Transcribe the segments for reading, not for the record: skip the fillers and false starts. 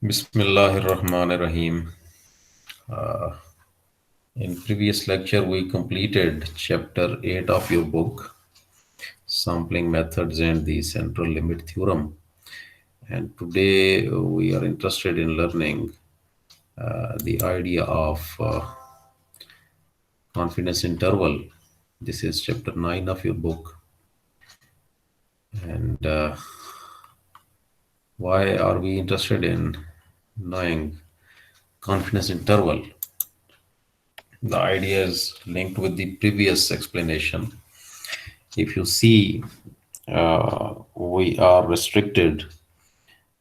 Bismillahirrahmanirrahim. In previous lecture, we completed chapter 8 of your book, Sampling Methods and the Central Limit Theorem. And today we are interested in learning the idea of confidence interval. This is chapter 9 of your book. And why are we interested in knowing confidence interval? The idea is linked with the previous explanation. If you see, we are restricted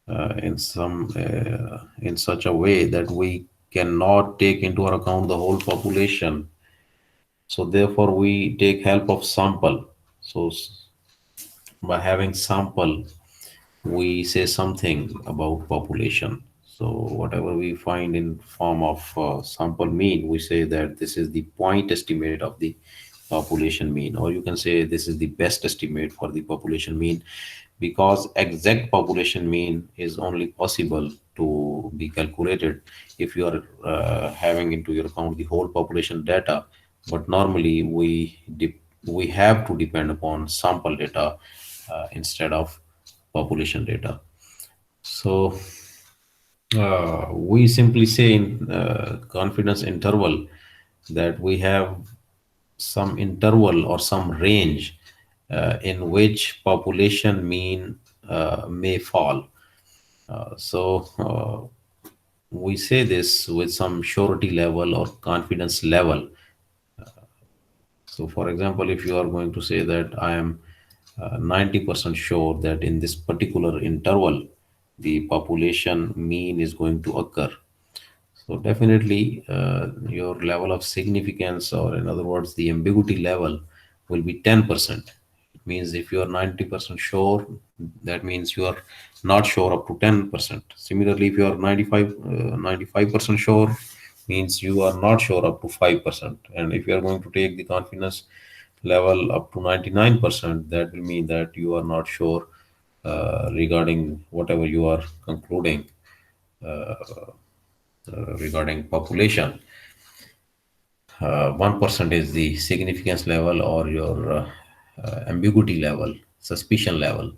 in such a way that we cannot take into account the whole population. So therefore, we take help of sample. So by having sample, we say something about population. So whatever we find in form of sample mean, we say that this is the point estimate of the population mean, or you can say this is the best estimate for the population mean, because exact population mean is only possible to be calculated if you are having into your account the whole population data. But normally we have to depend upon sample data instead of population data. So we simply say in confidence interval that we have some interval or some range in which population mean may fall. We say this with some surety level or confidence level. So, for example, if you are going to say that I am 90% sure that in this particular interval, the population mean is going to occur. So, definitely, your level of significance, or in other words, the ambiguity level, will be 10%. It means if you are 90% sure, that means you are not sure up to 10%. Similarly, if you are 95% sure, means you are not sure up to 5%. And if you are going to take the confidence level up to 99%, that will mean that you are not sure regarding whatever you are concluding regarding population. 1% is the significance level or your ambiguity level, suspicion level.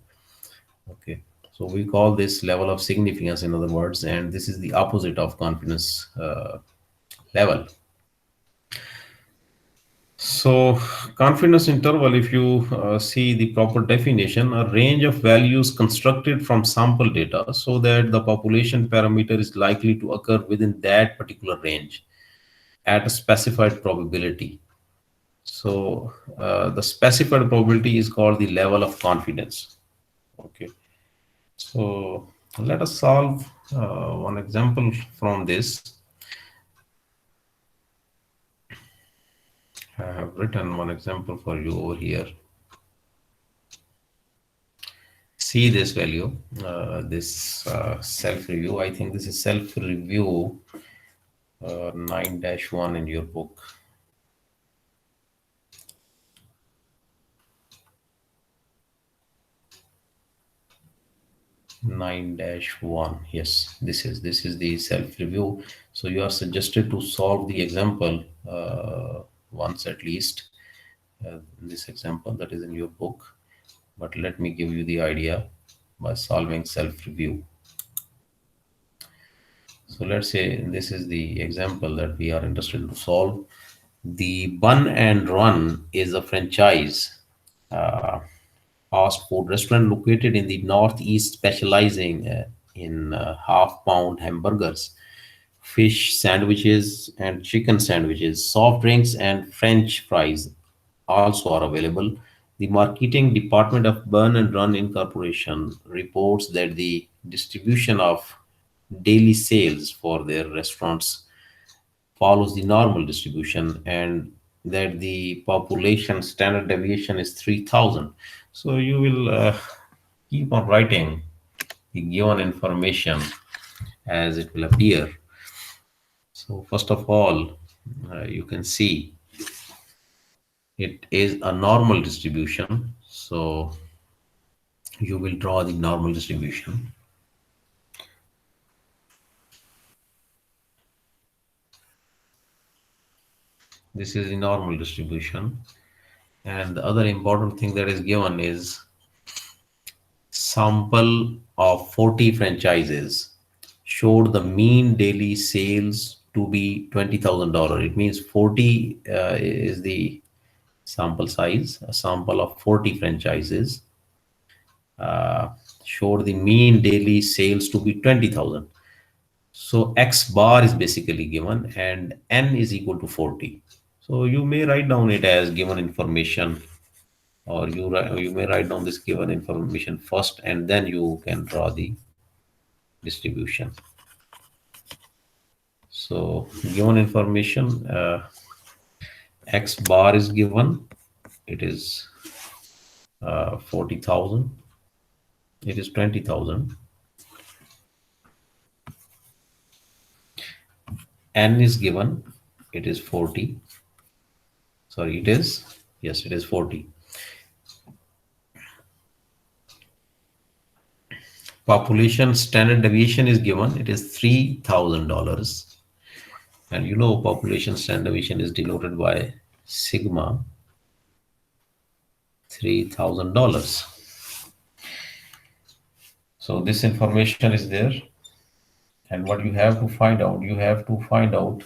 Okay. So we call this level of significance, in other words, and this is the opposite of confidence level. So, confidence interval, if you see the proper definition, a range of values constructed from sample data so that the population parameter is likely to occur within that particular range at a specified probability. So, the specified probability is called the level of confidence. Okay. So, let us solve one example from this. I have written one example for you over here. See this value, this self review. I think this is self review 9-1 in your book. 9-1. Yes, this is the self review. So you are suggested to solve the example once at least. This example that is in your book. But let me give you the idea by solving self review. So let's say this is the example that we are interested to solve. The Bun and Run is a franchise uh, fast food restaurant located in the Northeast, specializing in half-pound hamburgers, fish sandwiches, and chicken sandwiches. Soft drinks and French fries also are available. The marketing department of Burn and Run Incorporation reports that the distribution of daily sales for their restaurants follows the normal distribution, and that the population standard deviation is 3000. So you will keep on writing the given information as it will appear. So first of all, you can see it is a normal distribution. So you will draw the normal distribution. This is the normal distribution. And the other important thing that is given is sample of 40 franchises showed the mean daily sales to be $20,000. It means 40 is the sample size. A sample of 40 franchises uh, showed the mean daily sales to be 20,000. So X bar is basically given and N is equal to 40. So you may write down it as given information, or you may write down this given information first and then you can draw the distribution. So given information, X bar is given, it is 40,000, it is 20,000. N is given, it is 40. Sorry, it is, yes, it is 40. Population standard deviation is given, it is $3,000. And you know, population standard deviation is denoted by sigma, $3,000. So this information is there. And what you have to find out, you have to find out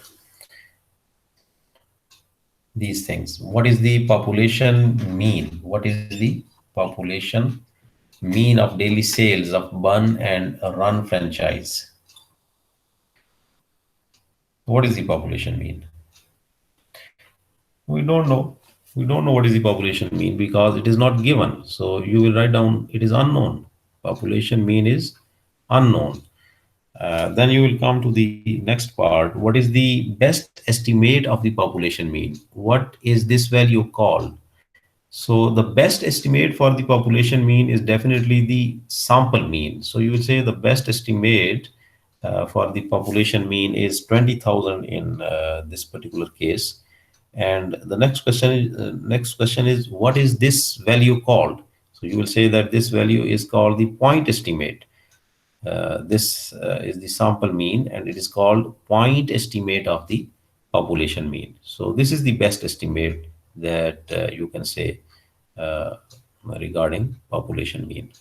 these things. What is the population mean? What is the population mean of daily sales of Bun and Run franchise? What is the population mean? We don't know. We don't know what is the population mean because it is not given. So you will write down it is unknown. Population mean is unknown. Then you will come to the next part. What is the best estimate of the population mean? What is this value called? So the best estimate for the population mean is definitely the sample mean. So you will say the best estimate for the population mean is 20,000 in this particular case. And the next question is what is this value called? So you will say that this value is called the point estimate. This is the sample mean and it is called point estimate of the population mean. So this is the best estimate that you can say uh, regarding population mean.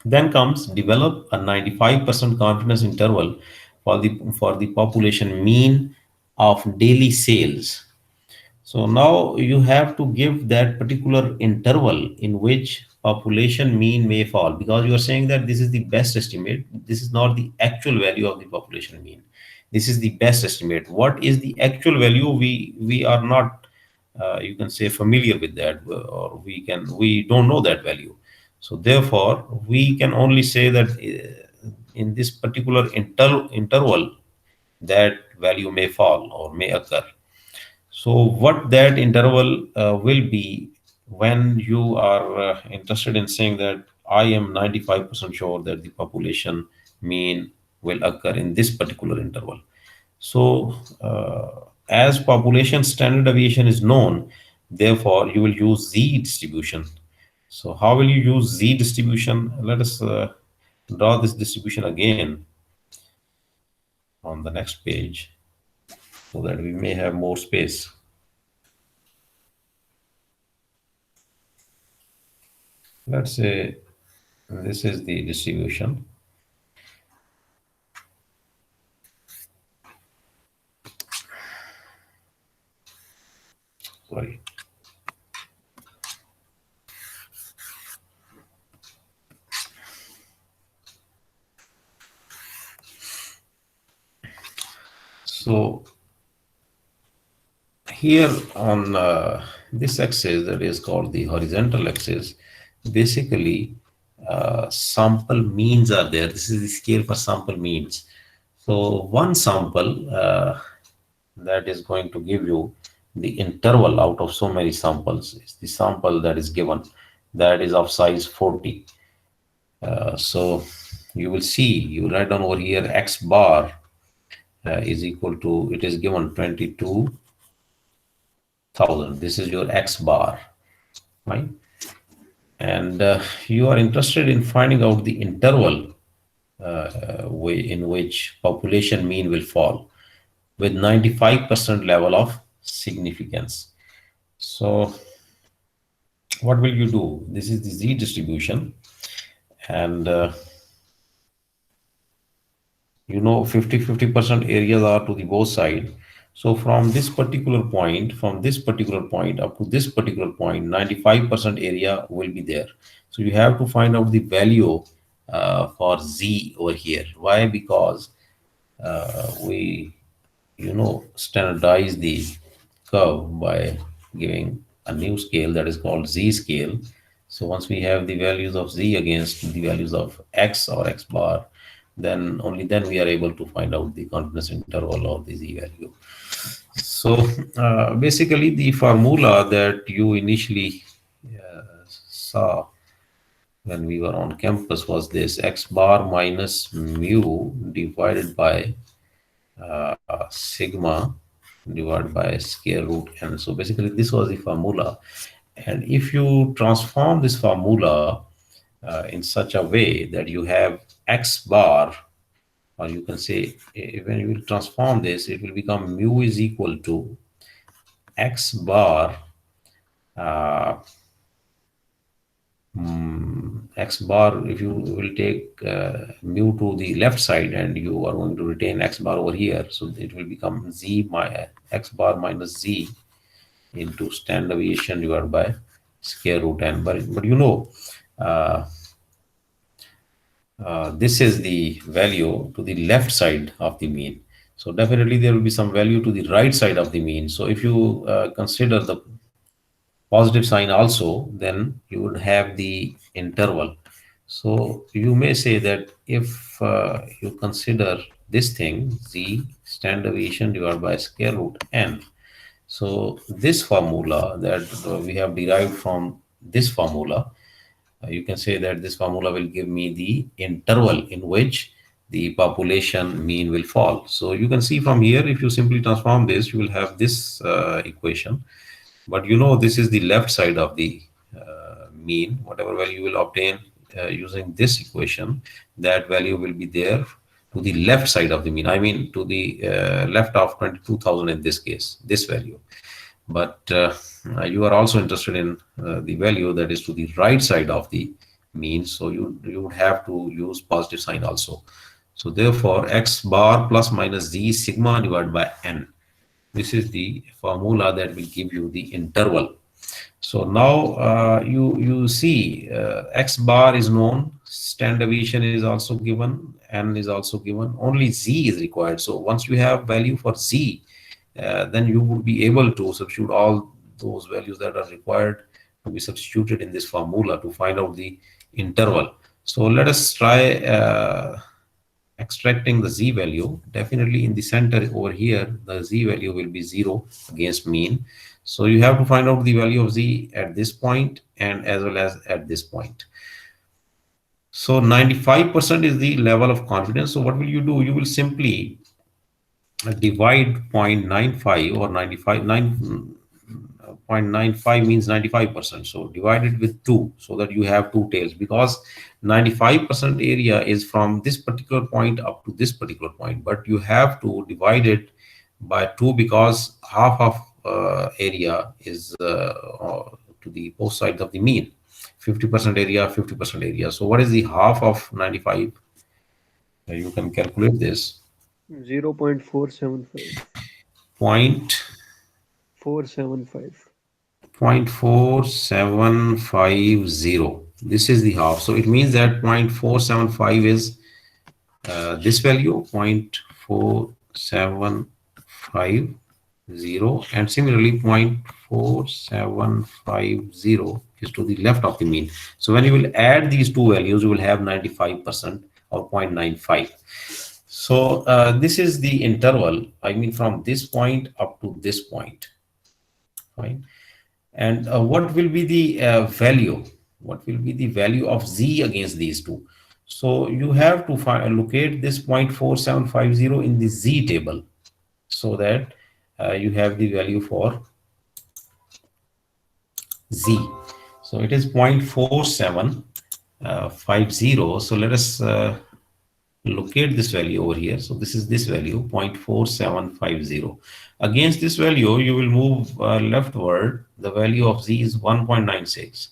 Then comes develop a 95% confidence interval for the population mean of daily sales. So now you have to give that particular interval in which population mean may fall, because you are saying that this is the best estimate. This is not the actual value of the population mean. This is the best estimate. What is the actual value? We are not, you can say, familiar with that, or we don't know that value. So therefore, we can only say that in this particular interval, that value may fall or may occur. So what that interval will be when you are interested in saying that I am 95% sure that the population mean will occur in this particular interval. So as population standard deviation is known, therefore you will use Z distribution. So how will you use Z distribution? Let us draw this distribution again on the next page so that we may have more space. Let's say this is the distribution. Sorry. So here on this axis that is called the horizontal axis, basically sample means are there. This is the scale for sample means. So one sample that is going to give you the interval out of so many samples is the sample that is given, that is of size 40. So you will see, you write down over here X bar is equal to, it is given 22,000. This is your X bar, right? And you are interested in finding out the interval way in which population mean will fall with 95% level of significance. So what will you do? This is the z distribution, and 50-50% areas are to the both side. So from this particular point up to this particular point, 95% area will be there. So you have to find out the value for z over here. Why? Because we standardize the curve by giving a new scale that is called z scale. So once we have the values of z against the values of x or x bar, then only then we are able to find out the confidence interval of the z value. So basically the formula that you initially saw when we were on campus was this: x bar minus mu divided by sigma divided by square root n. So basically this was the formula. And if you transform this formula in such a way that you have x bar, or you can say when you will transform this, it will become mu is equal to x bar uh, x bar. If you will take mu to the left side and you are going to retain x bar over here, so it will become z my x bar minus z into standard deviation divided by square root n. But uh, this is the value to the left side of the mean. So definitely there will be some value to the right side of the mean. So if you consider the positive sign also, then you would have the interval. So you may say that if you consider this thing, z standard deviation divided by square root n, so this formula that we have derived from this formula, you can say that this formula will give me the interval in which the population mean will fall. So you can see from here, if you simply transform this, you will have this equation. But this is the left side of the mean. Whatever value you will obtain using this equation, that value will be there to the left side of the mean. I mean to the left of 22,000 in this case, this value. But you are also interested in the value that is to the right side of the mean. So you would have to use positive sign also. So therefore, x bar plus minus z sigma divided by n. This is the formula that will give you the interval. So now you see x bar is known, standard deviation is also given, n is also given. Only z is required. So once you have value for z, then you would be able to substitute all those values that are required to be substituted in this formula to find out the interval. So let us try extracting the z value. Definitely in the center over here, the z value will be 0 against mean. So you have to find out the value of z at this point and as well as at this point. So 95% is the level of confidence. So what will you do? You will simply divide 0.95 or 0.95 means 95%. So divide it with 2 so that you have two tails, because 95% area is from this particular point up to this particular point, but you have to divide it by 2 because half of area is to the both sides of the mean. 50% area, 50% area. So what is the half of 95? You can calculate this. 0.475. Point 475. 0.4750. This is the half. So it means that 0.475 is this value, 0.4750, and similarly 0.4750 is to the left of the mean. So when you will add these two values, you will have 95% or 0.95. So this is the interval, I mean from this point up to this point. Fine. And what will be the value? What will be the value of z against these two? So you have to locate this 0.4750 in the z table so that you have the value for z. So it is 0.4750. So let us locate this value over here. So this is this value 0.4750. Against this value, you will move leftward. The value of z is 1.96.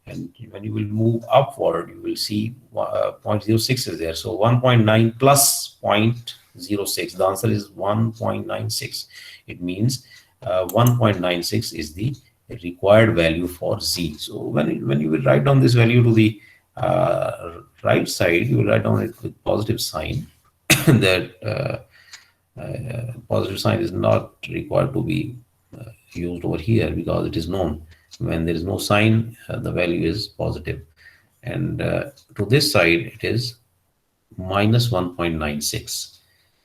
And when you will move upward, you will see zero point 0.06 is there. So 1.9 plus 0.06. The answer is 1.96. It means 1.96 is the required value for z. So when you will write down this value to the right side, you will write down it with positive sign. That positive sign is not required to be used over here because it is known when there is no sign, the value is positive. And to this side it is minus 1.96.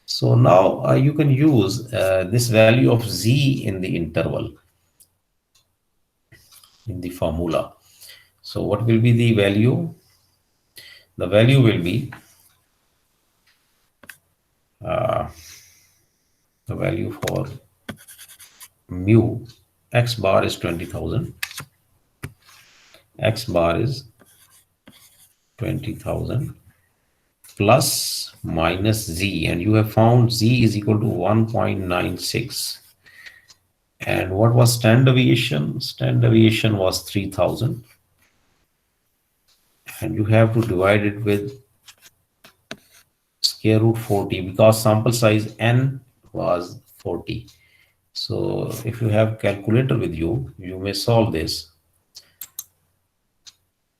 So now you can use this value of z in the interval in the formula. So what will be the value? The value will be uh, the value for mu x bar is 20,000. X bar is 20,000 plus minus z, and you have found z is equal to 1.96. And what was standard deviation? Standard deviation was 3,000, and you have to divide it with square root 40 because sample size n was 40. So if you have calculator with you, you may solve this,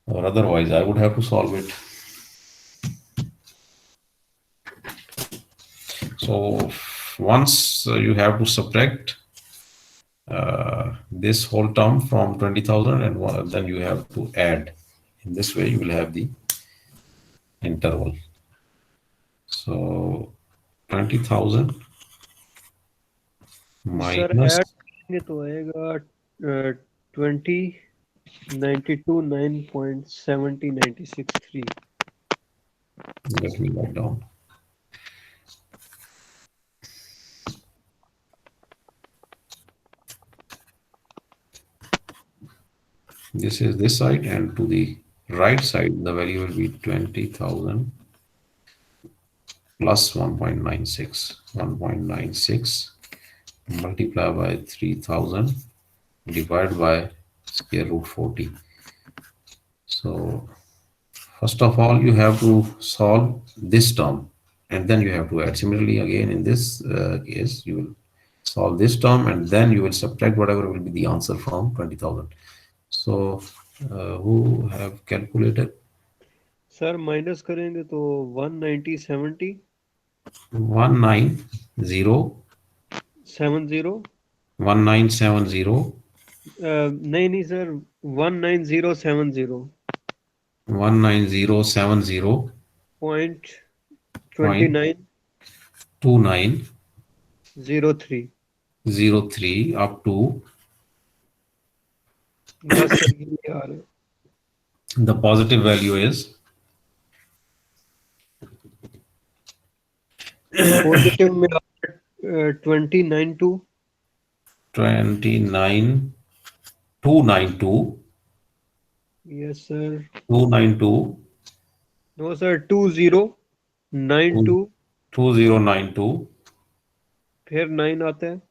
or otherwise I would have to solve it. So once you have to subtract this whole term from 20,000, and then you have to add. In this way you will have the interval. So 20,000 sir minus, add करेंगे तो आएगा 2092.9.70963. let me write down. This is this side, and to the right side the value will be 20,000 plus 1.96. 1.96 multiply by 3,000 divided by square root 40. So first of all you have to solve this term, and then you have to add. Similarly again in this case you will solve this term, and then you will subtract whatever will be the answer from 20,000. So who have calculated? Sir minus करेंगे तो 190.70 1970 70 1970 नहीं नहीं sir 19070 19070 point point 2903. 2903 up to बस sir ये आ रहा the positive value is है positive में आ रहा है 292. 29292 यस सर 292 नो सर 2092 2092 फिर 9 आता है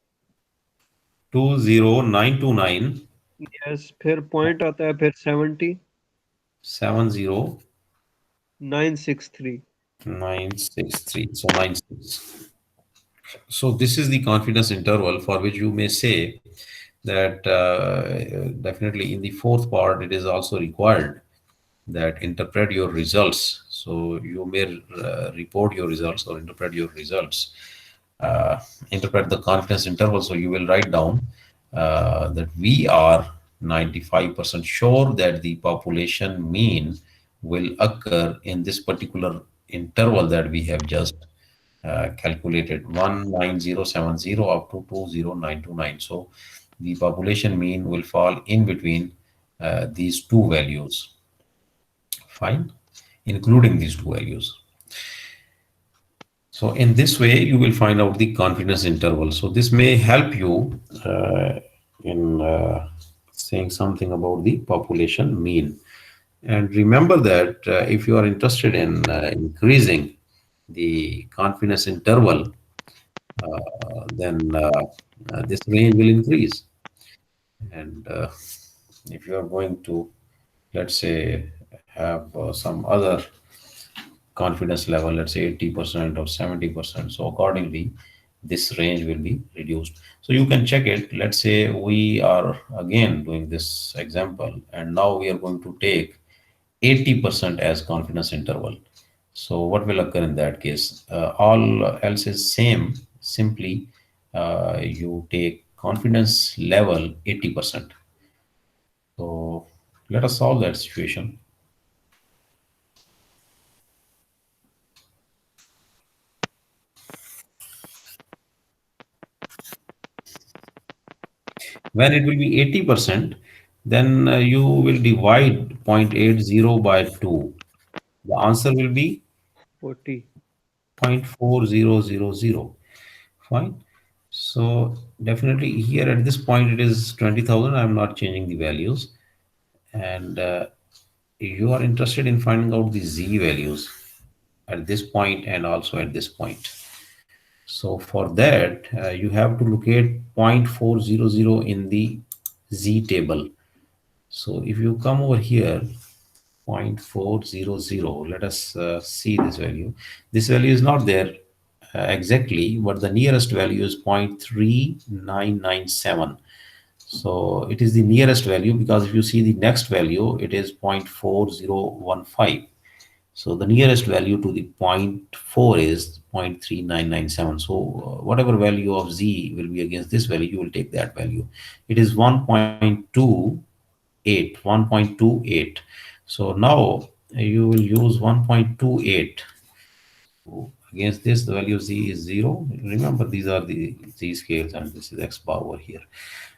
20929 यस फिर पॉइंट आता है फिर 70 70 963. 963. So 96. So this is the confidence interval for which you may say that definitely in the fourth part it is also required that interpret your results. So you may report your results or interpret your results. Interpret the confidence interval. So you will write down that we are 95% sure that the population mean will occur in this particular interval that we have just calculated, 19070 up to 20929. So the population mean will fall in between these two values. Fine, including these two values. So in this way, you will find out the confidence interval. So this may help you in saying something about the population mean. And remember that if you are interested in increasing the confidence interval, then this range will increase. And if you are going to, let's say, have some other confidence level, let's say 80% or 70%, so accordingly, this range will be reduced. So you can check it. Let's say we are again doing this example, and now we are going to take 80% as confidence interval. So what will occur in that case? All else is same. Simply, you take confidence level 80%. So let us solve that situation. When it will be 80%, then you will divide 0.80 by 2. The answer will be 40. 0.4000. Fine. So definitely here at this point it is 20,000. I'm not changing the values. And you are interested in finding out the z values at this point and also at this point. So for that, you have to locate 0.400 in the z table. So if you come over here, 0.400, let us see this value. This value is not there exactly, but the nearest value is 0.3997. So it is the nearest value, because if you see the next value, it is 0.4015. So the nearest value to the point 4 is 0.3997. So whatever value of z will be against this value, you will take that value. It is 1.28, 1.28. So now you will use 1.28. Against this, the value of z is 0. Remember, these are the z scales, and this is x bar over here.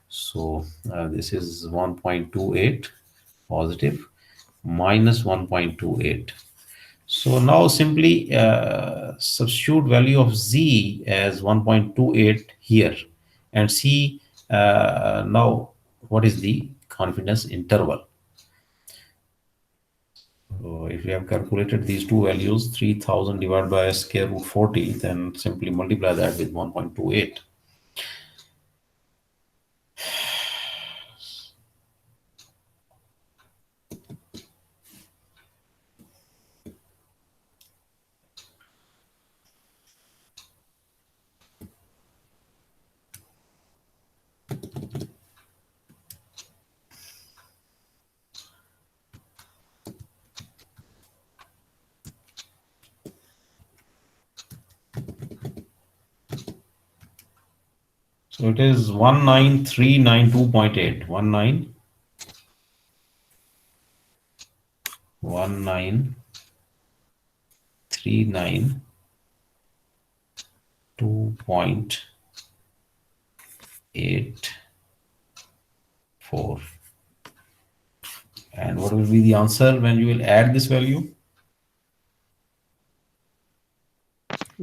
So this is 1.28 positive minus 1.28. So now simply substitute value of z as 1.28 here, and see now what is the confidence interval. So if you have calculated these two values, 3000 divided by square root 40, then simply multiply that with 1.28. So it is 19392.8. 19392.84. And what will be the answer when you will add this value?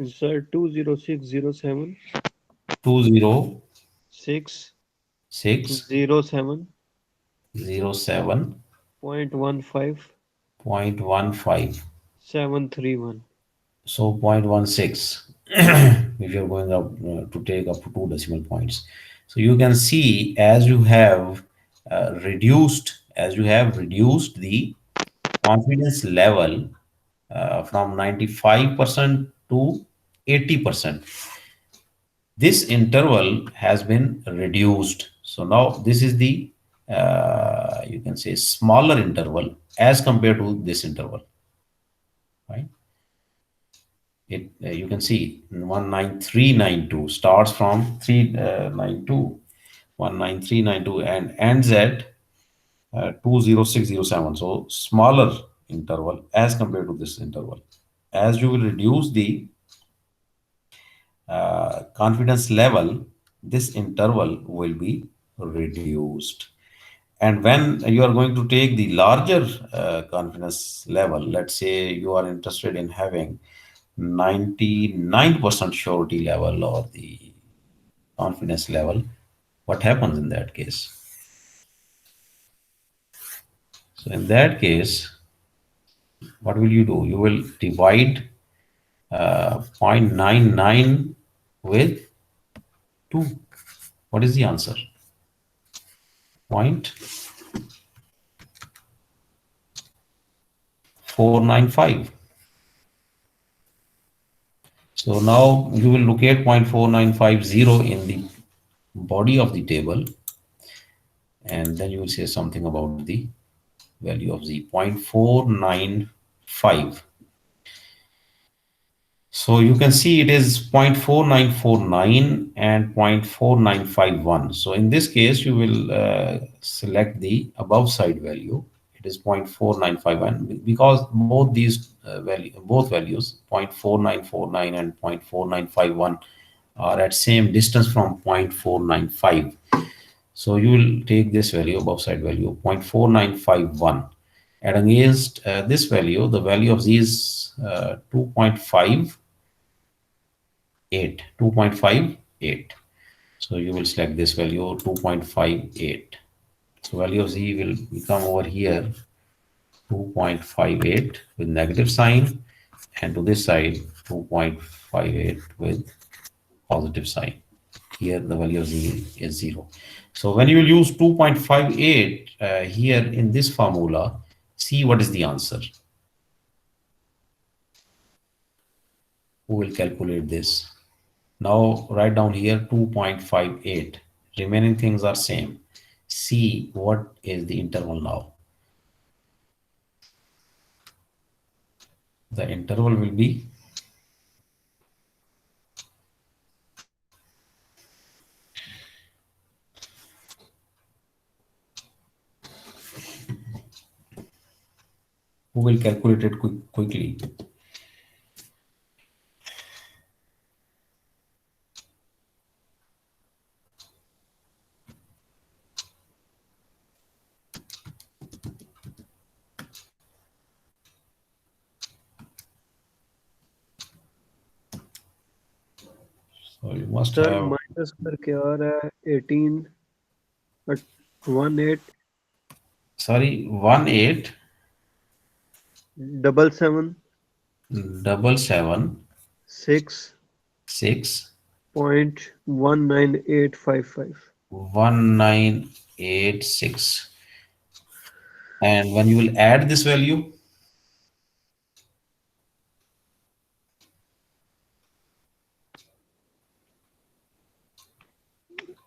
Sir, 20607 607 20607.15. 0.15 731. So 0.16 if you're going up to take up to two decimal points. So you can see, as you have reduced the confidence level from 95% to 80%, this interval has been reduced. So now this is the you can say smaller interval as compared to this interval, right? It you can see 19392 starts from 392, 19392, and ends at 20607. So smaller interval as compared to this interval. As you will reduce the confidence level, this interval will be reduced. And when you are going to take the larger confidence level, let's say you are interested in having 99% surety level or the confidence level, what happens in that case? So in that case, what will you do? You will divide 0.99 with 2. What is the answer? Point 495. So now you will locate 0.4950 in the body of the table, and then you will say something about the value of z. 0.495. So you can see it is 0.4949 and 0.4951. So in this case, you will select the above side value. It is 0.4951 because both values 0.4949 and 0.4951 are at same distance from 0.495. So you will take this value, above side value 0.4951, and against this value, the value of z is 2.58. So you will select this value 2.58. So value of z will become over here 2.58 with negative sign, and to this side 2.58 with positive sign. Here the value of z is 0. So when you will use 2.58 here in this formula, see what is the answer. Who will calculate this? Now write down here 2.58. Remaining things are same. See what is the interval now. The interval will be who will calculate it quickly. So you must sir have, minus करके आ रहा है 18 18 sorry, 18 77 77 6 6 .19855. 1986. And when you will add this value,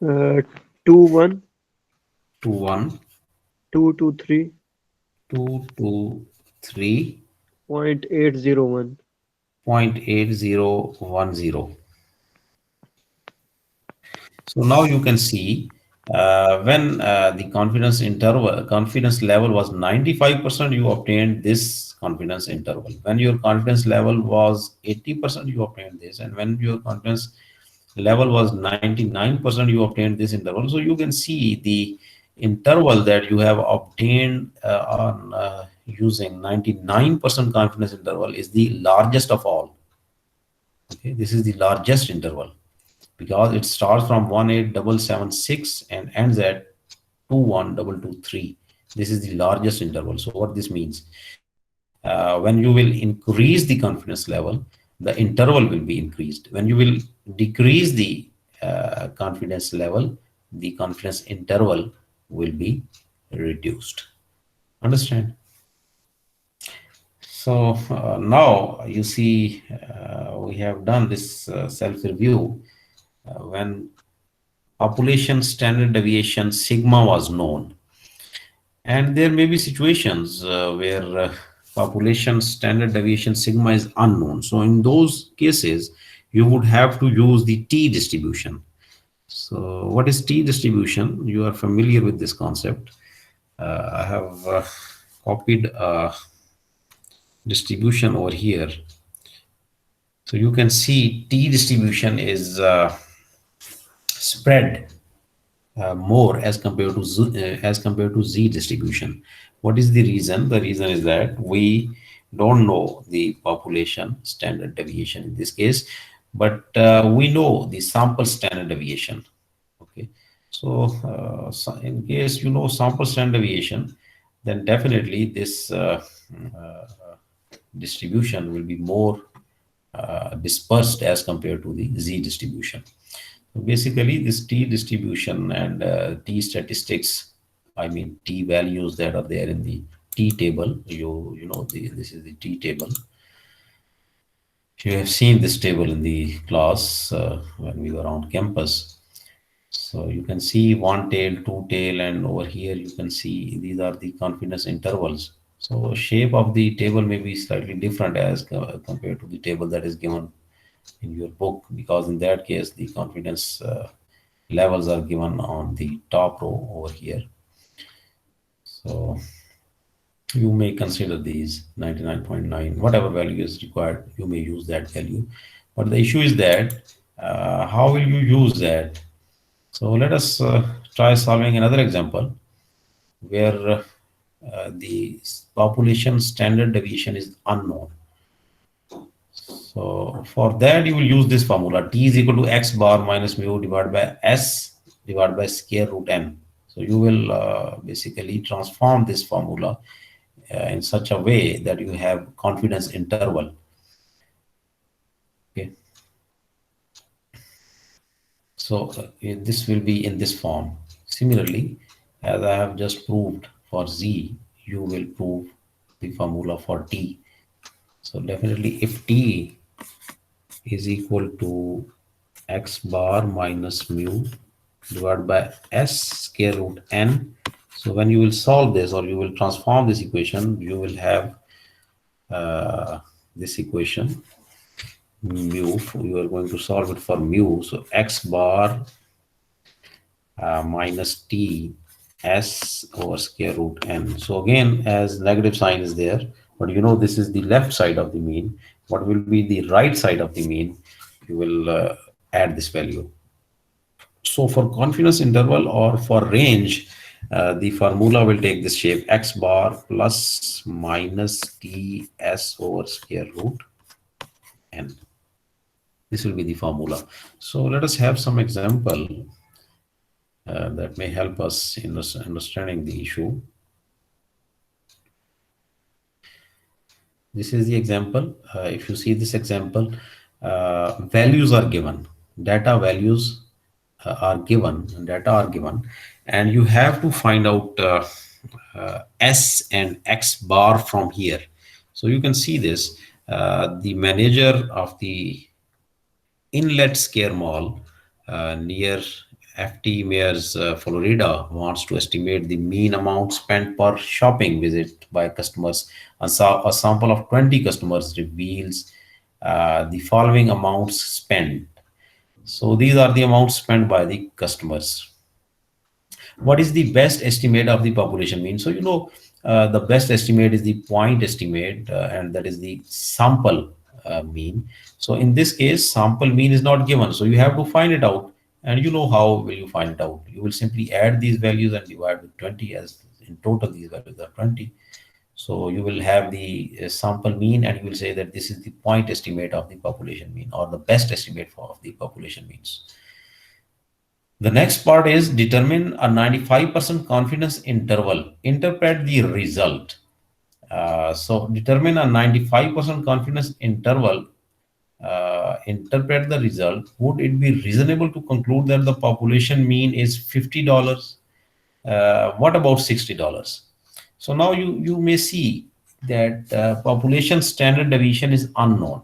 21 21 223 223 .801. 0.8010. So now you can see when the confidence level was 95%, you obtained this confidence interval. When your confidence level was 80%, you obtained this, and when your confidence level was 99%, you obtained this interval. So you can see the interval that you have obtained on using 99% confidence interval is the largest of all. Okay, this is the largest interval because it starts from 18776 and ends at 21223. This is the largest interval. So what this means, when you will increase the confidence level, the interval will be increased. When you will decrease the confidence level, the confidence interval will be reduced. Understand? So now you see we have done this self-review when population standard deviation sigma was known. And there may be situations where population standard deviation sigma is unknown. So in those cases, you would have to use the t distribution. So what is t distribution? You are familiar with this concept. I have copied a distribution over here. So you can see t distribution is spread more as compared to z distribution. What is the reason? The reason is that we don't know the population standard deviation in this case, but we know the sample standard deviation. Okay, so, in case you know sample standard deviation, then definitely this distribution will be more dispersed as compared to the Z distribution. So basically, this T distribution and T statistics, I mean T values that are there in the T table. This is the T table. You have seen this table in the class when we were on campus. So you can see one tail, two tail, and over here you can see these are the confidence intervals. So shape of the table may be slightly different as compared to the table that is given in your book, because in that case the confidence levels are given on the top row over here. So you may consider these 99.9, whatever value is required, you may use that value. But the issue is that how will you use that? So let us try solving another example where the population standard deviation is unknown. So for that, you will use this formula: T is equal to X bar minus mu divided by S divided by square root n. So you will basically transform this formula in such a way that you have confidence interval. Okay. So this will be in this form. Similarly, as I have just proved for Z, you will prove the formula for T. So definitely if T is equal to X bar minus mu divided by S square root n. So when you will solve this, or you will transform this equation, you will have this equation mu. You are going to solve it for mu. So X bar minus T S over square root n. So again, as negative sign is there, but you know this is the left side of the mean. What will be the right side of the mean? You will add this value. So for confidence interval or for range, the formula will take this shape: X bar plus minus T S over square root n. This will be the formula. So let us have some example that may help us in understanding the issue. This is the example. If you see this example, values are given, data values data are given, and you have to find out S and X bar from here. So you can see this. The manager of the Inlet Scare Mall near FT Mears, Florida, wants to estimate the mean amount spent per shopping visit by customers. A sample of 20 customers reveals the following amounts spent. So these are the amounts spent by the customers. What is the best estimate of the population mean? So the best estimate is the point estimate, and that is the sample mean. So in this case, sample mean is not given, so you have to find it out. And you know how will you find it out? You will simply add these values and divide with 20, as in total these values are 20. So you will have the sample mean, and you will say that this is the point estimate of the population mean, or the best estimate for of the population means. The next part is determine a 95% confidence interval. Interpret the result. So determine a 95% confidence interval. Interpret the result. Would it be reasonable to conclude that the population mean is $50? What about $60? So now you may see that population standard deviation is unknown.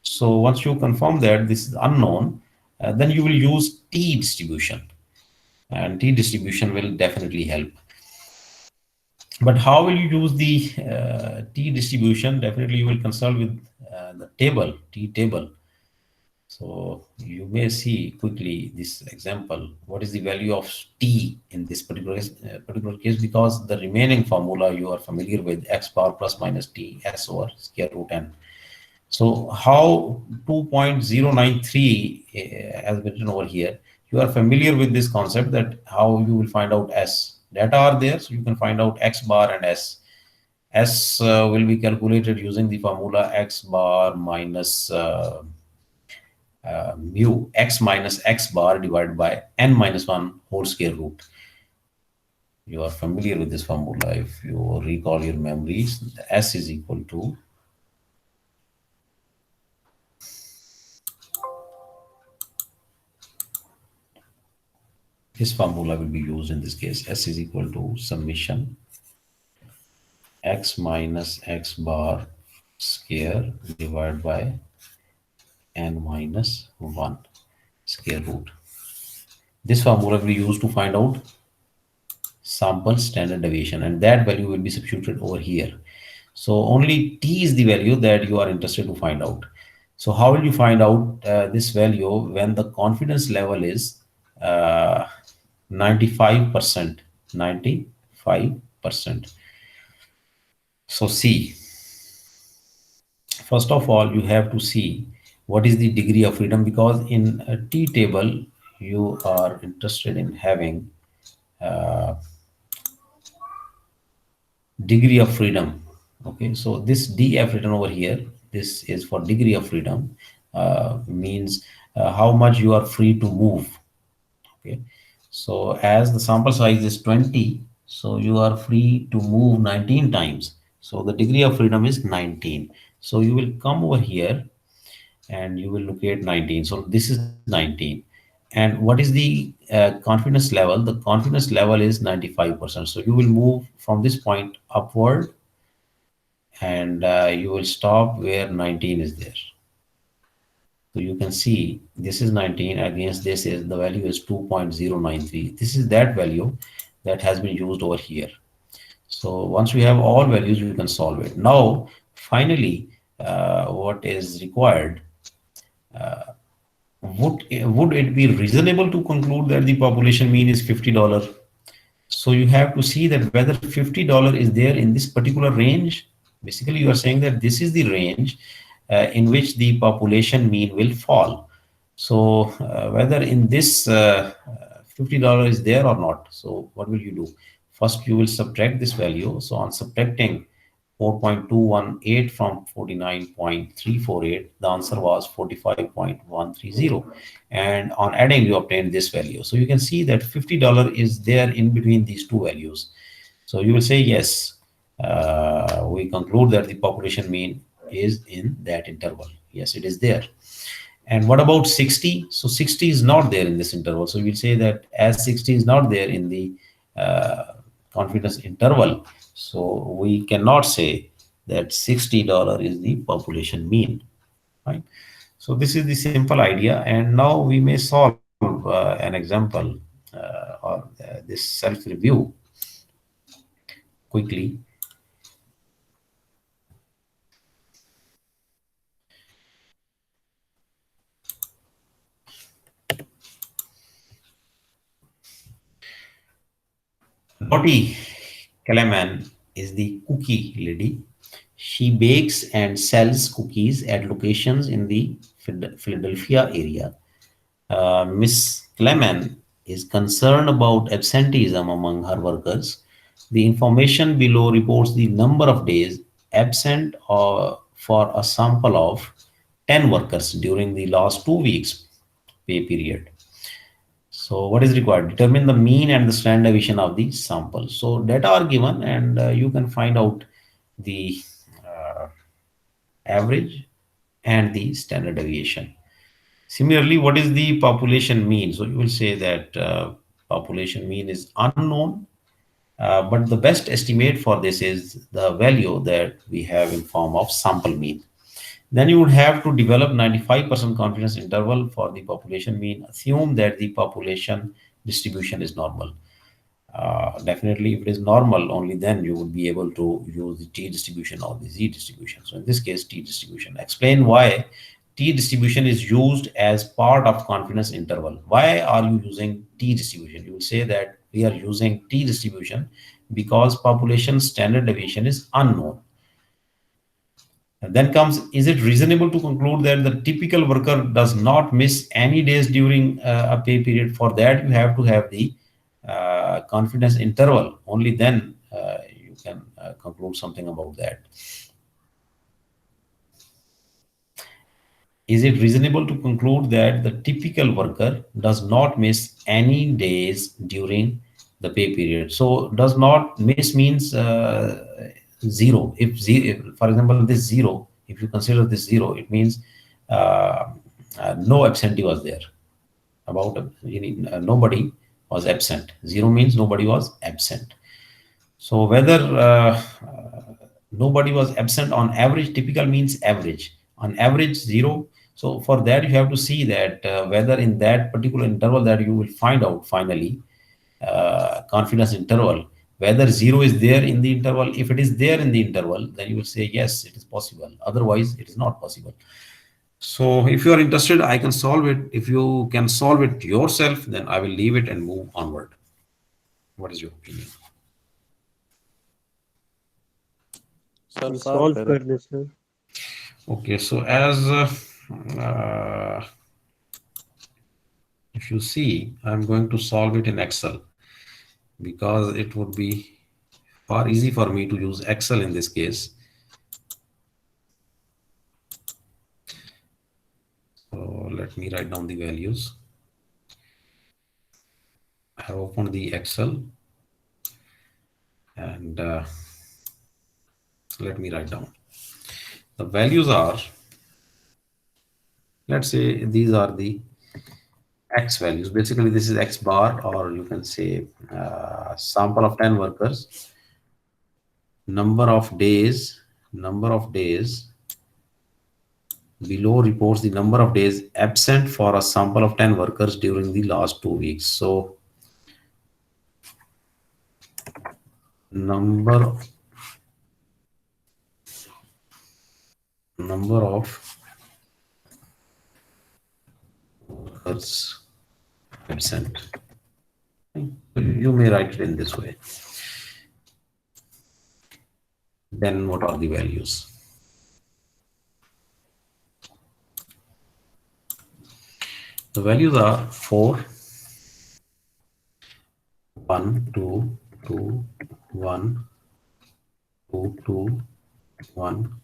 So once you confirm that this is unknown, then you will use T distribution, and T distribution will definitely help. But how will you use the T distribution? Definitely you will consult with the table, T table. So you may see quickly this example. What is the value of T in this particular case? Because the remaining formula you are familiar with: X bar plus minus T S over square root n. So how 2.093 has been written over here, you are familiar with this concept, that how you will find out S. Data are there, so you can find out X bar and S. S will be calculated using the formula X bar minus mu X minus X bar divided by N minus 1 whole square root. You are familiar with this formula. If you recall your memories, the S is equal to This formula will be used in this case. S is equal to summation x minus x bar square divided by n minus 1 square root. This formula will be used to find out sample standard deviation, and that value will be substituted over here. So only t is the value that you are interested to find out. So how will you find out this value when the confidence level is 95%? 95%. So see, first of all, you have to see what is the degree of freedom, because in a t table you are interested in having uh, degree of freedom. Okay, so this df written over here, this is for degree of freedom, means how much you are free to move. Okay, so as the sample size is 20, so you are free to move 19 times, so the degree of freedom is 19. So you will come over here and you will locate 19. So this is 19. And what is the confidence level? The confidence level is 95%. So you will move from this point upward, and you will stop where 19 is there. So you can see this is 19, against this is the value is 2.093. This is that value that has been used over here. So once we have all values, you can solve it. Now, finally, what is required, would it be reasonable to conclude that the population mean is $50? So you have to see that whether $50 is there in this particular range. Basically, you are saying that this is the range in which the population mean will fall. So whether in this $50 is there or not. So what will you do? First, you will subtract this value. So on subtracting 4.218 from 49.348, the answer was 45.130. And on adding, you obtain this value. So you can see that $50 is there in between these two values. So you will say, yes, we conclude that the population mean is in that interval. Yes, it is there. And what about 60? So 60 is not there in this interval. So we'll say that as 60 is not there in the confidence interval, so we cannot say that $60 is the population mean, right? So this is the simple idea. And now we may solve an example or this self-review quickly. Lottie Keleman is the cookie lady. She bakes and sells cookies at locations in the Philadelphia area. Miss Clemen is concerned about absenteeism among her workers. The information below reports the number of days absent for a sample of 10 workers during the last 2 weeks pay period. So what is required? Determine the mean and the standard deviation of the sample. So data are given, and you can find out the uh, average and the standard deviation. Similarly, what is the population mean? So you will say that population mean is unknown, but the best estimate for this is the value that we have in form of sample mean. Then you would have to develop 95% confidence interval for the population mean. Assume that the population distribution is normal. Definitely, if it is normal, only then you would be able to use the t distribution or the z distribution. So in this case, t distribution. Explain why t distribution is used as part of confidence interval. Why are you using t distribution? You will say that we are using t distribution because population standard deviation is unknown. And then comes, is it reasonable to conclude that the typical worker does not miss any days during a pay period? For that, you have to have the confidence interval. Only then you can conclude something about that. Is it reasonable to conclude that the typical worker does not miss any days during the pay period? So does not miss means zero. If zero, for example, this zero, if you consider this zero, it means no absentee was there. About nobody was absent. Zero means nobody was absent. So whether nobody was absent on average, typical means average. On average, zero. So for that, you have to see that whether in that particular interval that you will find out finally, confidence interval, whether zero is there in the interval. If it is there in the interval, then you will say yes, it is possible. Otherwise, it is not possible. So if you are interested, I can solve it. If you can solve it yourself, then I will leave it and move onward. What is your opinion? solve करने sir. Okay, so as if you see, I'm going to solve it in Excel because it would be far easy for me to use Excel in this case. So let me write down the values. I have opened the Excel and let me write down. The values are, let's say these are the X values. Basically, this is X bar, or you can say sample of 10 workers, number of days below reports the number of days absent for a sample of 10 workers during the last 2 weeks. So number of workers absent. You may write it in this way. Then what are the values? The values are 4, 1, 2, 2, 1, 2, 2, 1,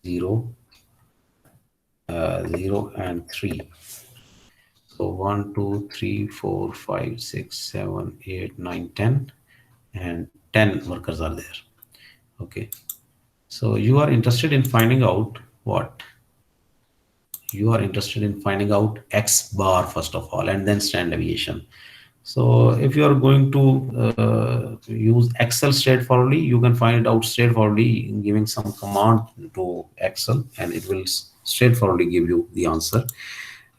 0, 0 and 3. So 1, 2, 3, 4, 5, 6, 7, 8, 9, 10, and 10 workers are there. Okay. So you are interested in finding out what? You are interested in finding out X bar first of all, and then standard deviation. So if you are going to use Excel straightforwardly, you can find it out straightforwardly giving some command to Excel, and it will straightforwardly give you the answer.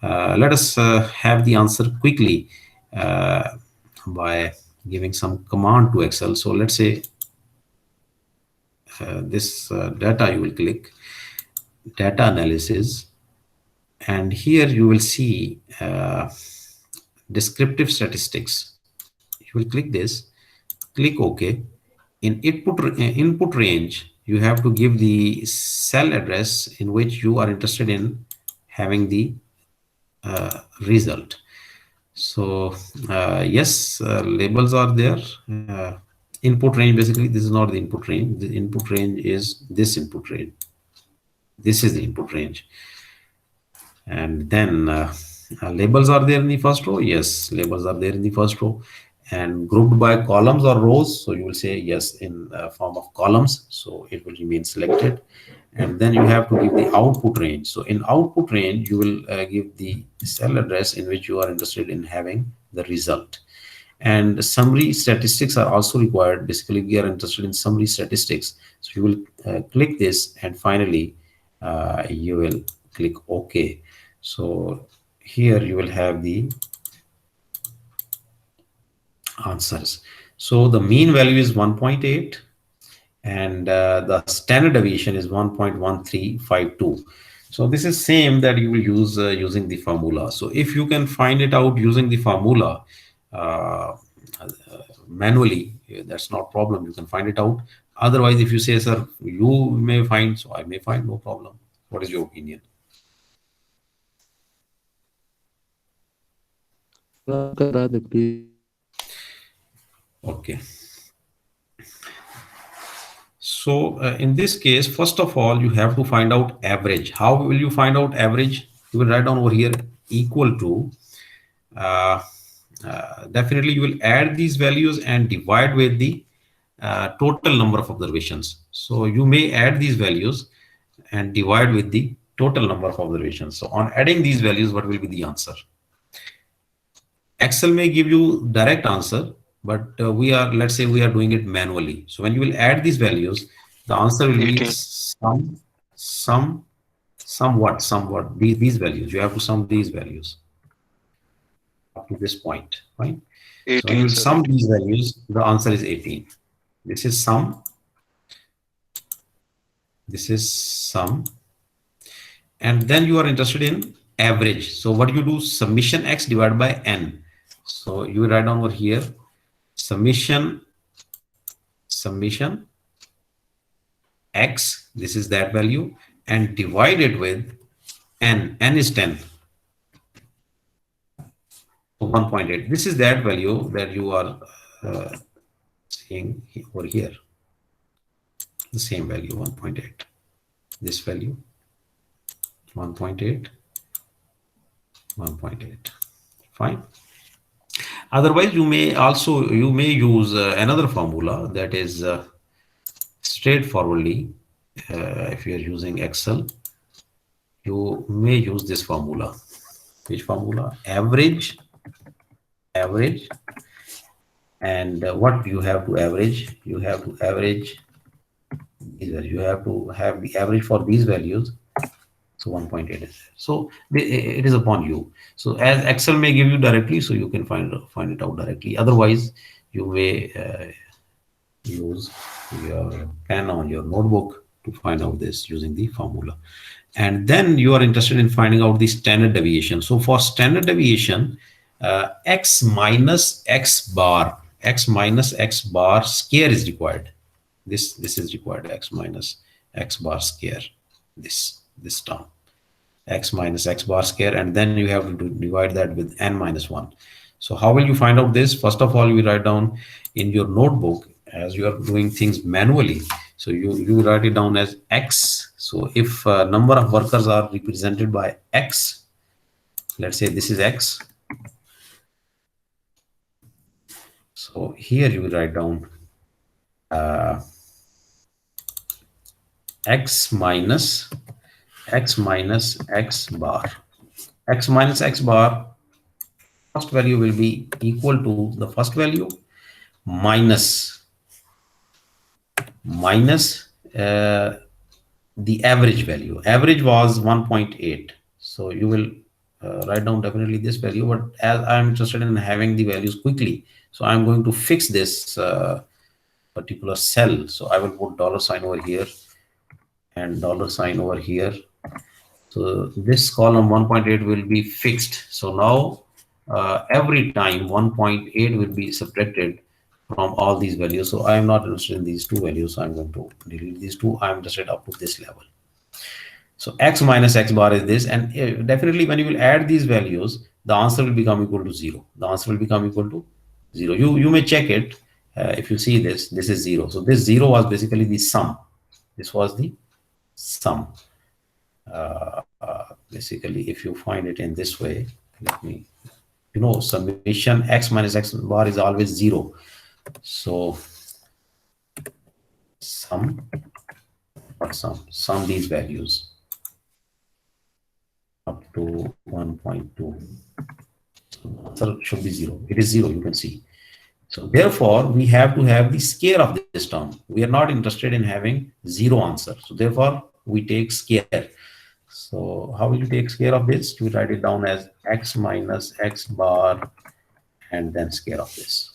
Let us have the answer quickly by giving some command to Excel. So let's say this data, you will click data analysis, and here you will see descriptive statistics. You will click this, click OK. In input range, you have to give the cell address in which you are interested in having the result. So yes, labels are there. Input range, basically this is not the input range. The input range is this input range. This is the input range. And then labels are there in the first row. Yes, labels are there in the first row, and grouped by columns or rows. So you will say yes in form of columns. So it will remain selected. And then you have to give the output range. So in output range, you will give the cell address in which you are interested in having the result. And summary statistics are also required. Basically, we are interested in summary statistics. So you will click this, and finally you will click OK. So here you will have the answers. So the mean value is 1.8, and the standard deviation is 1.1352. So this is same that you will use using the formula. So if you can find it out using the formula manually, that's not problem. You can find it out. Otherwise, if you say, sir, you may find, so I may find, no problem. What is your opinion? Okay. So in this case, first of all, you have to find out average. How will you find out average? You will write down over here equal to, definitely you will add these values and divide with the total number of observations. So you may add these values and divide with the total number of observations. So on adding these values, what will be the answer? Excel may give you direct answer, but let's say we are doing it manually. So when you will add these values, the answer will be 18. some, somewhat, these values. You have to sum these values up to this point, right? So when you 18, will sir. sum 18. these values, the answer is 18. This is sum, this is sum, and then you are interested in average. So what you do, summation x divided by n. So you will write down over here, summation, summation x, this is that value, and divide it with n is 10, so 1.8. This is that value that you are uh, seeing over here, the same value, 1.8. This value, 1.8, 1.8. Fine. Otherwise, you may use another formula that is straightforwardly. If you are using Excel, you may use this formula. Which formula? Average, and what you have to average? You have to average these values. You have to have the average for these values. So 1.8 is there. So it is upon you. So as Excel may give you directly, so you can find it out directly. Otherwise, you may use your pen or your notebook to find out this using the formula. And then you are interested in finding out the standard deviation. So for standard deviation, x minus x bar square is required. This is required, x minus x bar square, this term, x minus x bar square, and then you have to divide that with n minus 1. So how will you find out this? First of all, you write down in your notebook, as you are doing things manually, so you write it down as x. So if number of workers are represented by x, let's say this is x, so here you will write down uh, x minus x bar. X minus x bar, first value will be equal to the first value minus uh, the average value. Average was 1.8. So you will write down definitely this value, but as I'm interested in having the values quickly, so I'm going to fix this particular cell. So I will put dollar sign over here and dollar sign over here. So this column 1.8 will be fixed. So now every time 1.8 will be subtracted from all these values. So I am not interested in these two values. So I'm going to delete these two. I'm interested up to this level. So x minus x bar is this, and definitely when you will add these values, the answer will become equal to 0. The answer will become equal to 0. You may check it. If you see this, this is 0. So this 0 was basically the sum. This was the sum. Basically, if you find it in this way, let me, summation x minus x bar is always 0. So sum these values up to 1.2. So answer should be 0. It is 0, you can see. So therefore, we have to have the square of this term. We are not interested in having 0 answer. So therefore, we take square. So how will you take square of this? You write it down as x minus x bar and then square of this.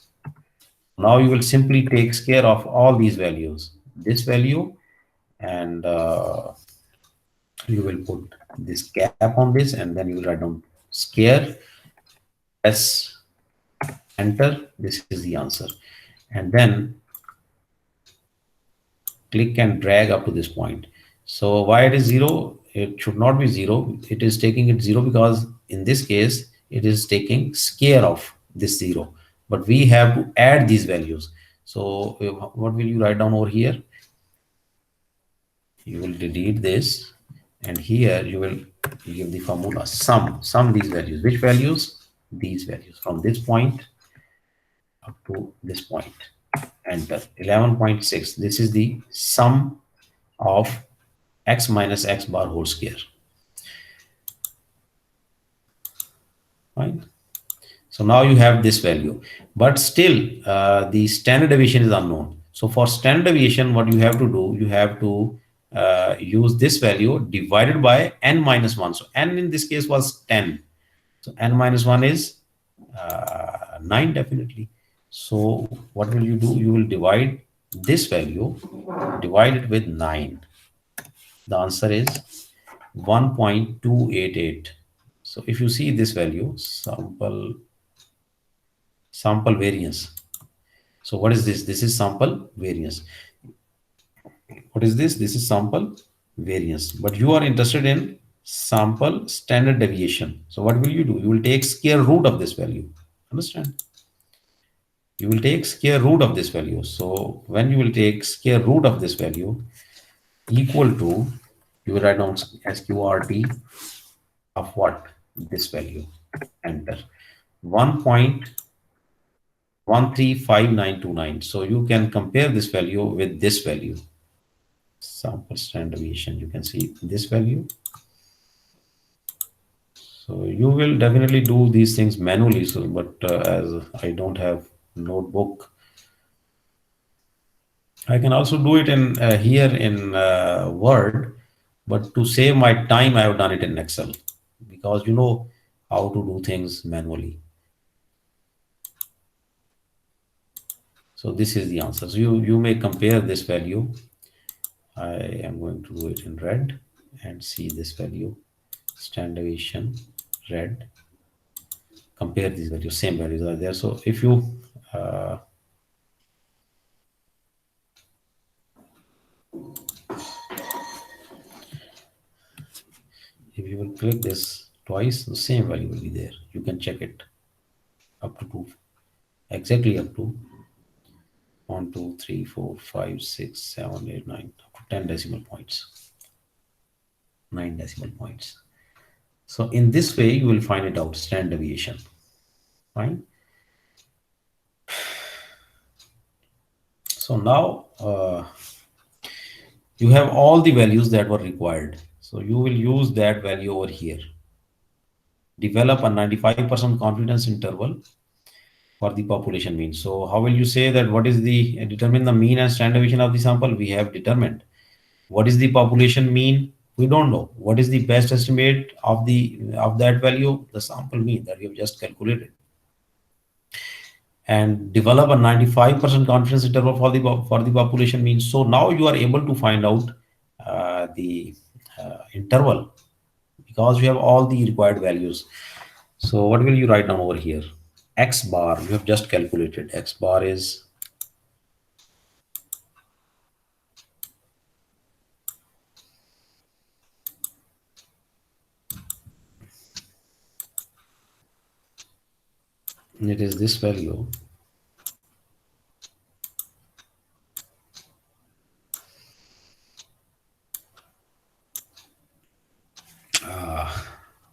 Now you will simply take square of all these values. This value, and you will put this cap on this, and then you will write down square, press enter. This is the answer. And then click and drag up to this point. So why it is 0? It should not be 0. It is taking it 0 because in this case, it is taking square of this 0. But we have to add these values. So what will you write down over here? You will delete this. And here you will give the formula sum these values. Which values? These values from this point up to this point. Enter. 11.6. This is the sum of x minus x bar whole square. Fine. So now you have this value, but still the standard deviation is unknown. So for standard deviation, what you have to do, you have to use this value divided by n minus 1. So n in this case was 10. So n minus 1 is 9 definitely. So what will you do? You will divide this value, divide it with 9. The answer is 1.288. So if you see this value, sample variance. So what is this? This is sample variance. What is this? This is sample variance. But you are interested in sample standard deviation. So what will you do? You will take square root of this value. Understand? You will take square root of this value. So when you will take square root of this value equal to, you will write down sqrt of what? This value. Enter. 1.135929. So you can compare this value with this value. Sample standard deviation. You can see this value. So you will definitely do these things manually. So, but as I don't have notebook, I can also do it in here in Word. But to save my time, I have done it in Excel because you know how to do things manually. So this is the answer. So you may compare this value. I am going to do it in red and see this value. Standard deviation, red. Compare these values, same values are there. So if you if you will click this twice, the same value will be there. You can check it up to two, exactly up to 1, 2, 3, 4, 5, 6, 7, 8, 9, up to 10 decimal points, 9 decimal points. So in this way, you will find it out standard deviation. Fine. So now you have all the values that were required. So you will use that value over here. Develop a 95% confidence interval for the population mean. So how will you say that what is the determine the mean and standard deviation of the sample? We have determined. What is the population mean? We don't know. What is the best estimate of that value? The sample mean that we have just calculated. And develop a 95% confidence interval for the population mean. So now you are able to find out the interval because you have all the required values. So what will you write down over here? X bar, you have just calculated. X bar is it is this value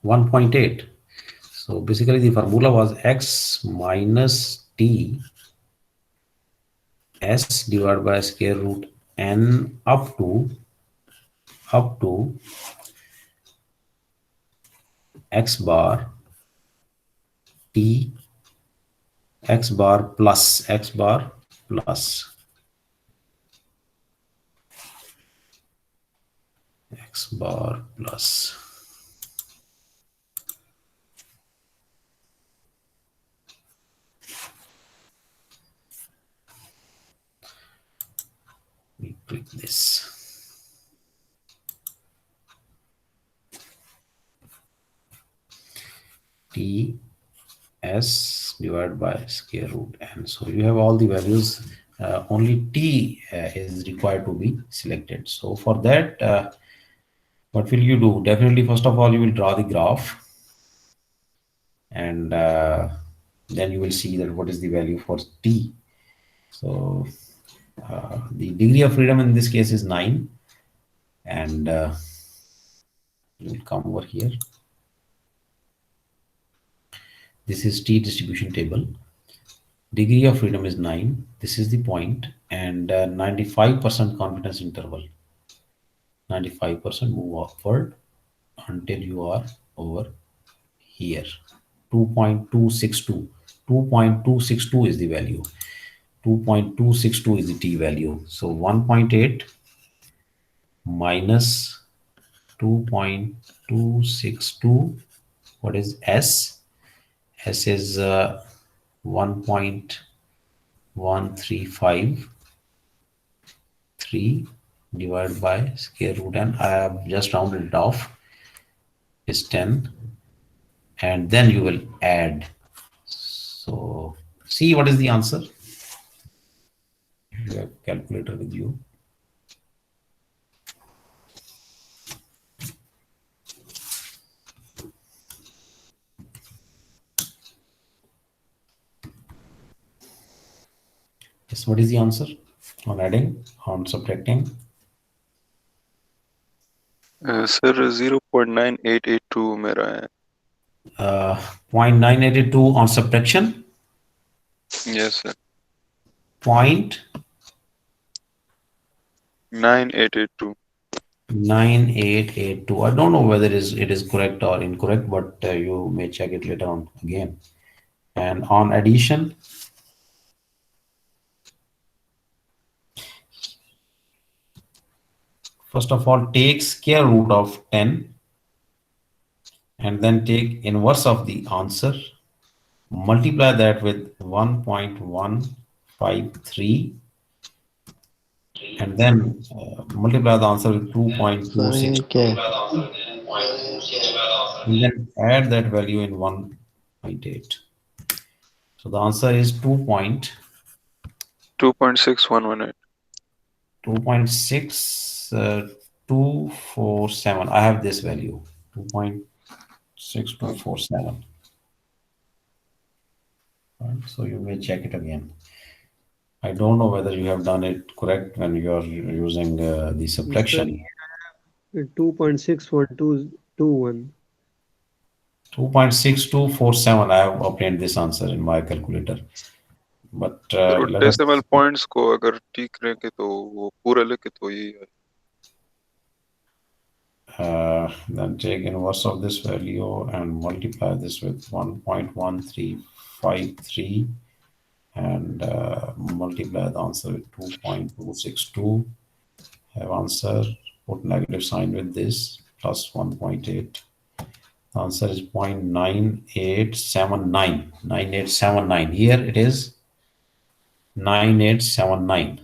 1.8. So basically the formula was x minus t s divided by square root n up to x bar t x bar plus x bar plus. We click this. T s divided by square root n. So you have all the values. Only t is required to be selected. So for that, what will you do? Definitely, first of all, you will draw the graph, and then you will see that what is the value for t. So the degree of freedom in this case is 9, and you will come over here. This is t distribution table. Degree of freedom is 9. This is the point, and 95% confidence interval. 95% move upward until you are over here. 2.262. 2.262 is the value. 2.262 is the t value. So 1.8 minus 2.262. What is S? S is 1.1353 divided by square root, and I have just rounded it off, is 10, and then you will add. So see what is the answer. You have calculator with you. Yes, what is the answer on adding, on subtracting? Sir 0.9882 मेरा है. 0.982 on subtraction. Yes sir. Point 9882. 9882. I don't know whether it is correct or incorrect, but you may check it later on again. And on addition, first of all, take square root of 10 and then take inverse of the answer, multiply that with 1.153, and then multiply the answer with sir ये 2.26, क्या है? and then add that value in 1.8. So the answer is 2.6118. 2.6247. I have this value, Okay. 2.6247. Right? So you may check it again. I don't know whether you have done it correct when you are using the Sir, subtraction. 2.61221. 2.6247. I have obtained this answer in my calculator. But sir वो let us decimal points को अगर ठीक रखे तो वो पूरा लिखे तो यही है. then take inverse of this value and multiply this with 1.1353 and multiply the answer with 2.262. Have answer, put negative sign with this, plus 1.8. The answer is 0.9879. 9879. Here it is 9879.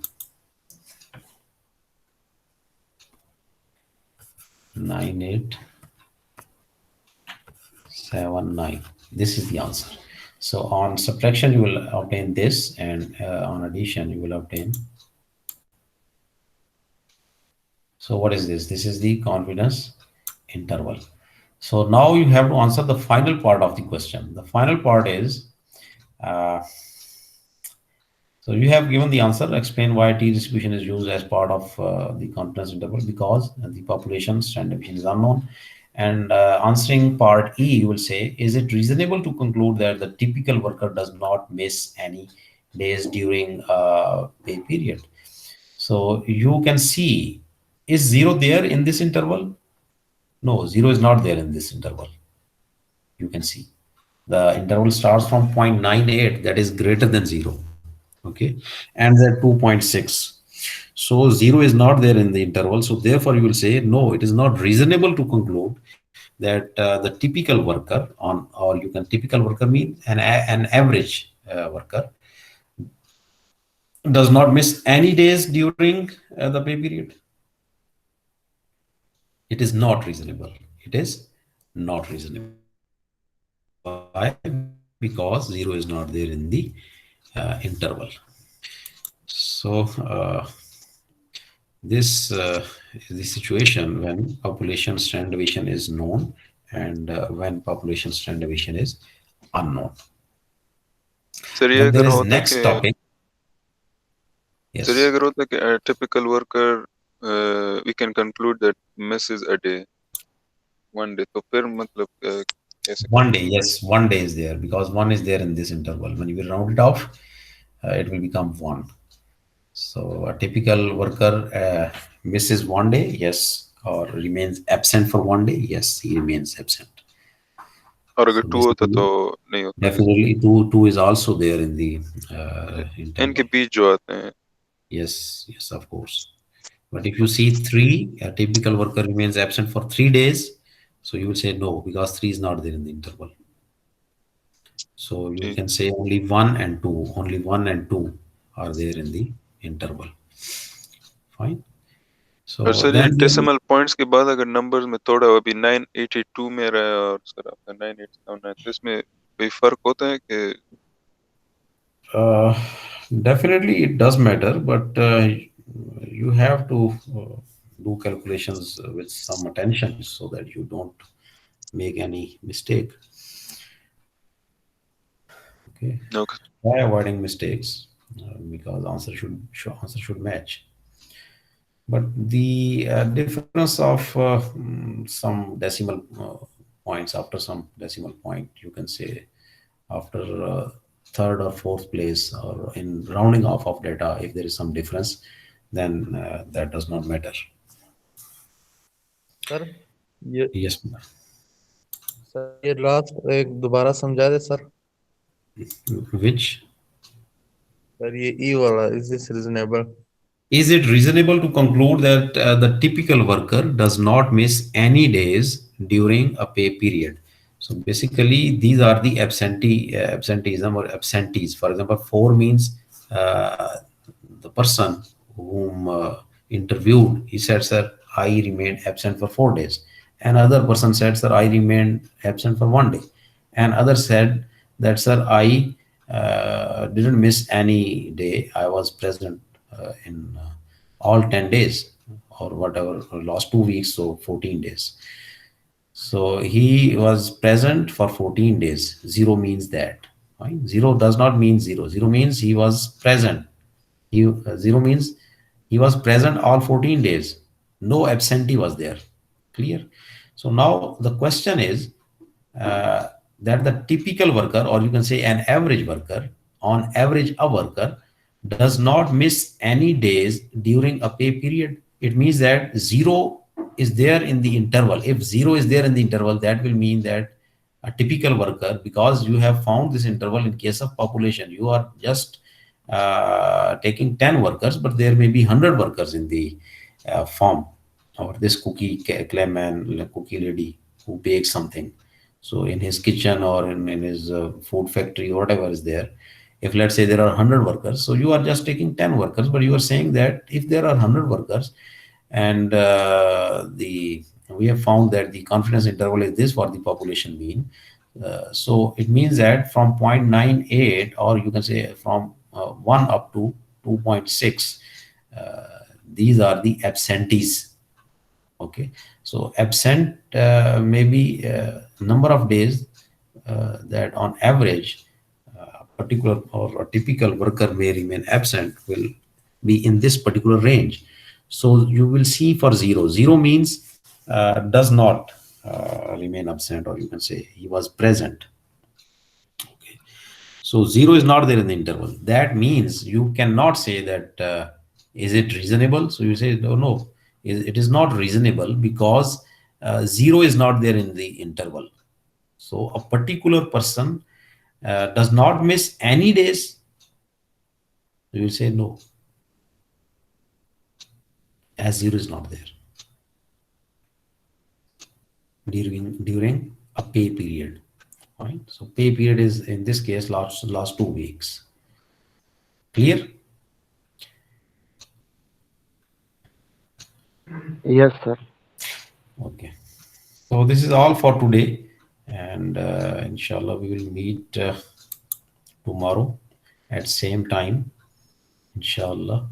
9879. This is the answer. So on subtraction, you will obtain this, and on addition, you will obtain. So what is this? This is the confidence interval. So now you have to answer the final part of the question. The final part is, uh, so you have given the answer. Explain why t distribution is used as part of the confidence interval, because the population standard deviation is unknown. And answering part E, you will say, is it reasonable to conclude that the typical worker does not miss any days during pay period? So you can see, is zero there in this interval? No, zero is not there in this interval. You can see the interval starts from 0.98, that is greater than zero. Okay, and then 2.6. So zero is not there in the interval. So therefore, you will say, no, it is not reasonable to conclude that the typical worker on, or you can, typical worker mean an average worker does not miss any days during the pay period. It is not reasonable. It is not reasonable. Why? Because zero is not there in the interval. So this is the situation when population standard deviation is known and when population standard deviation is unknown. Sir ये Then there अगर is होता next कि topic. Sir ये Yes. अगर होता कि a typical worker we can conclude that misses a day one day, तो फिर मतलब कैसे कर. 1 day, yes, 1 day is there because one is there in this interval. When you will round it off, it will become one. So a typical worker misses 1 day, yes, or remains absent for 1 day, yes, he remains absent. और अगर So 2 होता तो basically, नहीं होता ऐसा। definitely two is also there in the इनके interval. बीच जो आते हैं। Yes, yes, of course. But if you see three, a typical worker remains absent for 3 days, so you will say no because three is not there in the interval. So you ठीक। can say only one and two, only one and two are there in the interval. Fine. और So sir ये then there is, decimal points के बाद अगर numbers में थोड़ा अभी 982 में रहा है और सर आपका 9879, तो इसमें कोई फर्क होता है कि? uh, definitely it does matter, but you have to do calculations with some attention so that you don't make any mistake. Okay. Okay. By avoiding mistakes, because answer should match. But the difference of some decimal points, after some decimal point, you can say after third or fourth place, or in rounding off of data, if there is some difference, then that does not matter. Sir ये Yes, sir ये last एक दोबारा समझा दे sir. which sir ये ई वाला, is this reasonable? is it reasonable to conclude that the typical worker does not miss any days during a pay period? So basically, these are the absenteeism or absentees. For example, four means the person whom interviewed, he said, "Sir, I remained absent for 4 days." Another person said, "Sir, I remained absent for one day." And other said that, "Sir, I didn't miss any day. I was present in all 10 days or whatever, last 2 weeks, so 14 days." So he was present for 14 days. Zero means that. Fine. Zero does not mean zero. Zero means he was present. Zero means he was present all 14 days. No absentee was there. Clear? So now the question is uh, that the typical worker, or you can say an average worker, on average, a worker does not miss any days during a pay period. It means that zero is there in the interval. If zero is there in the interval, that will mean that a typical worker, because you have found this interval in case of population, you are just taking 10 workers, but there may be 100 workers in the farm, or this clay man, cookie lady who bakes something. So in his kitchen or in his food factory, whatever is there, if let's say there are 100 workers, so you are just taking 10 workers, but you are saying that if there are 100 workers, and the we have found that the confidence interval is this for the population mean, so it means that from 0.98, or you can say from 1 up to 2.6, these are the absentees. Okay, so absent may be number of days that on average particular or a typical worker may remain absent will be in this particular range. So you will see for zero. Zero means does not remain absent, or you can say he was present. Okay. So zero is not there in the interval. That means you cannot say that is it reasonable. So you say no, no, it is not reasonable because zero is not there in the interval. So a particular person does not miss any days. You will say no, as zero is not there during a pay period. Right? So pay period is in this case last 2 weeks. Clear? Yes, sir. Okay. So this is all for today, and inshallah we will meet tomorrow at same time, inshallah,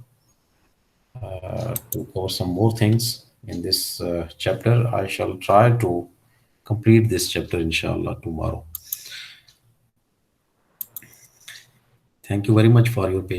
to cover some more things in this chapter. I shall try to complete this chapter, inshallah, tomorrow. Thank you very much for your patience.